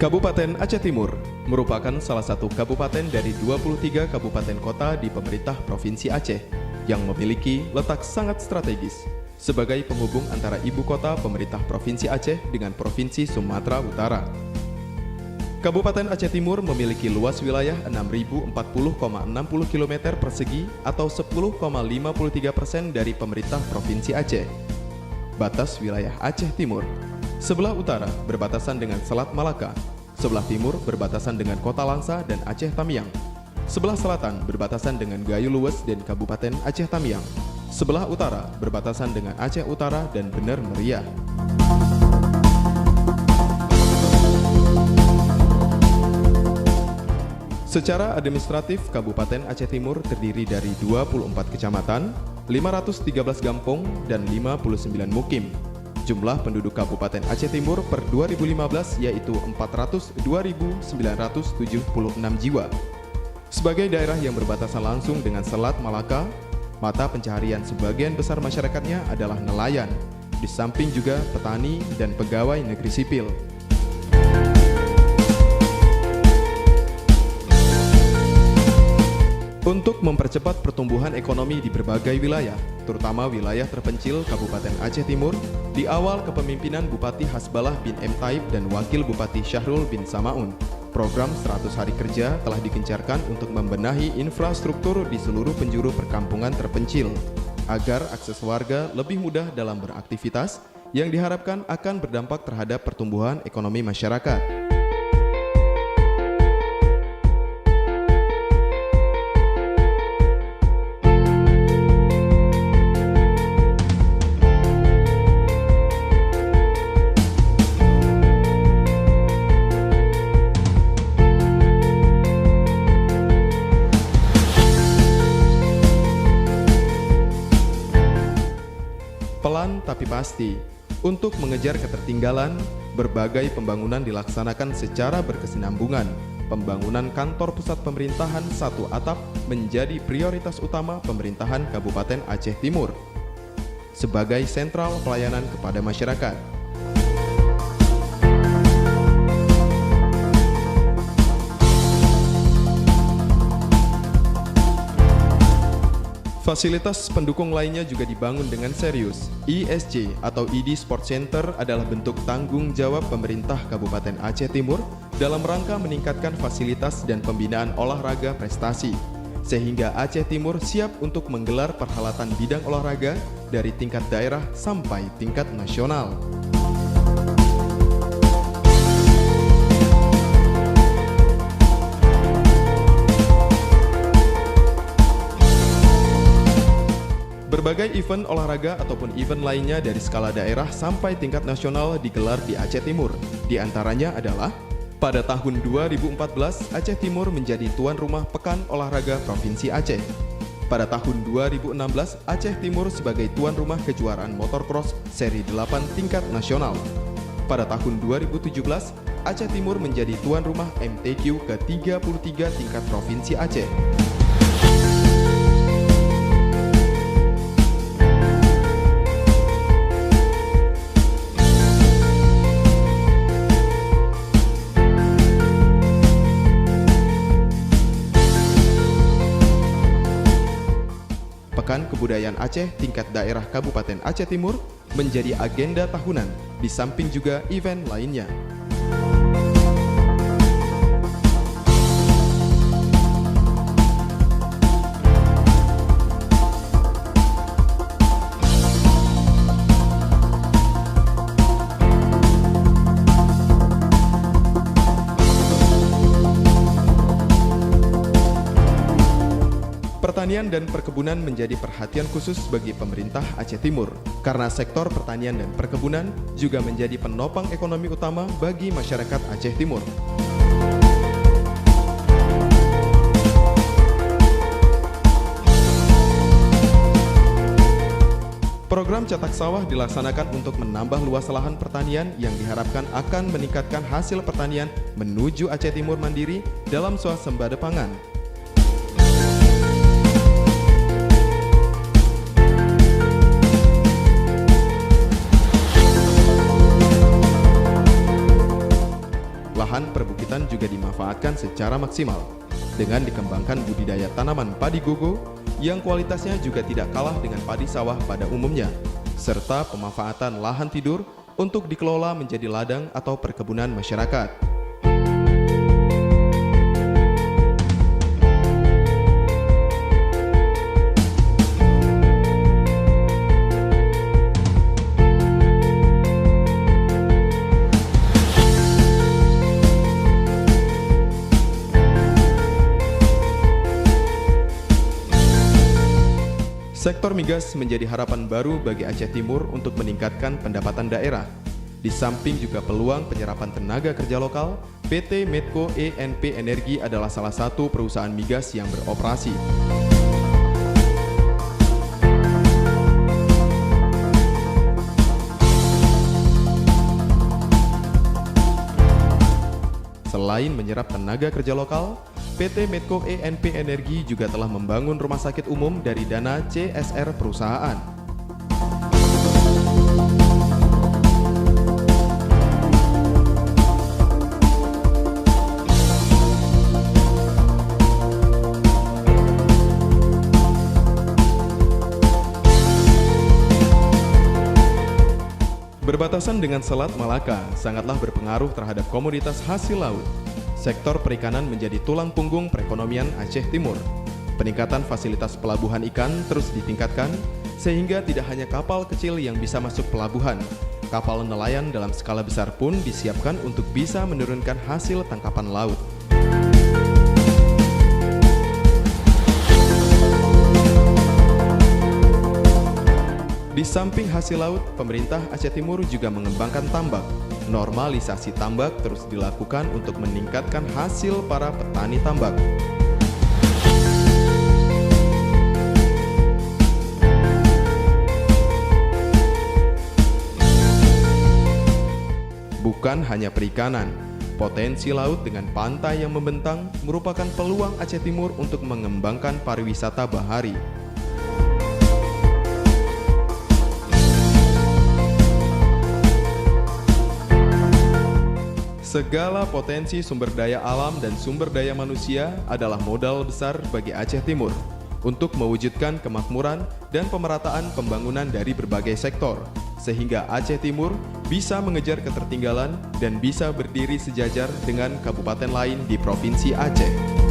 Kabupaten Aceh Timur merupakan salah satu kabupaten dari 23 kabupaten kota di pemerintah Provinsi Aceh yang memiliki letak sangat strategis sebagai penghubung antara ibu kota pemerintah Provinsi Aceh dengan Provinsi Sumatera Utara. Kabupaten Aceh Timur memiliki luas wilayah 6.040,60 km persegi atau 10,53% dari pemerintah Provinsi Aceh. Batas wilayah Aceh Timur: sebelah utara berbatasan dengan Selat Malaka, sebelah timur berbatasan dengan Kota Langsa dan Aceh Tamiang, sebelah selatan berbatasan dengan Gayo Luwes dan Kabupaten Aceh Tamiang, sebelah utara berbatasan dengan Aceh Utara dan Bener Meriah. Secara administratif, Kabupaten Aceh Timur terdiri dari 24 kecamatan, 513 kampung, dan 59 mukim. Jumlah penduduk Kabupaten Aceh Timur per 2015 yaitu 402.976 jiwa. Sebagai daerah yang berbatasan langsung dengan Selat Malaka, mata pencaharian sebagian besar masyarakatnya adalah nelayan, di samping juga petani dan pegawai negeri sipil. Untuk mempercepat pertumbuhan ekonomi di berbagai wilayah, terutama wilayah terpencil Kabupaten Aceh Timur, di awal kepemimpinan Bupati Hasbalah bin M. Taib dan Wakil Bupati Syahrul bin Samaun, program 100 hari kerja telah digencarkan untuk membenahi infrastruktur di seluruh penjuru perkampungan terpencil, agar akses warga lebih mudah dalam beraktivitas, yang diharapkan akan berdampak terhadap pertumbuhan ekonomi masyarakat. Pelan tapi pasti, untuk mengejar ketertinggalan, berbagai pembangunan dilaksanakan secara berkesinambungan. Pembangunan kantor pusat pemerintahan satu atap menjadi prioritas utama pemerintahan Kabupaten Aceh Timur sebagai sentral pelayanan kepada masyarakat. Fasilitas pendukung lainnya juga dibangun dengan serius. ISC atau ID Sport Center adalah bentuk tanggung jawab pemerintah Kabupaten Aceh Timur dalam rangka meningkatkan fasilitas dan pembinaan olahraga prestasi, sehingga Aceh Timur siap untuk menggelar perhelatan bidang olahraga dari tingkat daerah sampai tingkat nasional. Berbagai event olahraga ataupun event lainnya dari skala daerah sampai tingkat nasional digelar di Aceh Timur. Di antaranya adalah pada tahun 2014 Aceh Timur menjadi tuan rumah Pekan Olahraga Provinsi Aceh. Pada tahun 2016 Aceh Timur sebagai tuan rumah kejuaraan motocross seri 8 tingkat nasional. Pada tahun 2017 Aceh Timur menjadi tuan rumah MTQ ke-33 tingkat Provinsi Aceh. Pekan Kebudayaan Aceh tingkat daerah Kabupaten Aceh Timur menjadi agenda tahunan, di samping juga event lainnya. Pertanian dan perkebunan menjadi perhatian khusus bagi pemerintah Aceh Timur, karena sektor pertanian dan perkebunan juga menjadi penopang ekonomi utama bagi masyarakat Aceh Timur. Program cetak sawah dilaksanakan untuk menambah luas lahan pertanian yang diharapkan akan meningkatkan hasil pertanian menuju Aceh Timur mandiri dalam swasembada pangan. lahan juga dimanfaatkan secara maksimal dengan dikembangkan budidaya tanaman padi gogo yang kualitasnya juga tidak kalah dengan padi sawah pada umumnya, serta pemanfaatan lahan tidur untuk dikelola menjadi ladang atau perkebunan masyarakat. Sektor migas menjadi harapan baru bagi Aceh Timur untuk meningkatkan pendapatan daerah. Di samping juga peluang penyerapan tenaga kerja lokal, PT Medco ENP Energi adalah salah satu perusahaan migas yang beroperasi. Selain menyerap tenaga kerja lokal, PT Medco ENP Energi juga telah membangun rumah sakit umum dari dana CSR perusahaan. Berbatasan dengan Selat Malaka sangatlah berpengaruh terhadap komoditas hasil laut. Sektor perikanan menjadi tulang punggung perekonomian Aceh Timur. Peningkatan fasilitas pelabuhan ikan terus ditingkatkan, sehingga tidak hanya kapal kecil yang bisa masuk pelabuhan. Kapal nelayan dalam skala besar pun disiapkan untuk bisa menurunkan hasil tangkapan laut. Di samping hasil laut, pemerintah Aceh Timur juga mengembangkan tambak. Normalisasi tambak terus dilakukan untuk meningkatkan hasil para petani tambak. Bukan hanya perikanan, potensi laut dengan pantai yang membentang merupakan peluang Aceh Timur untuk mengembangkan pariwisata bahari. Segala potensi sumber daya alam dan sumber daya manusia adalah modal besar bagi Aceh Timur untuk mewujudkan kemakmuran dan pemerataan pembangunan dari berbagai sektor, sehingga Aceh Timur bisa mengejar ketertinggalan dan bisa berdiri sejajar dengan kabupaten lain di Provinsi Aceh.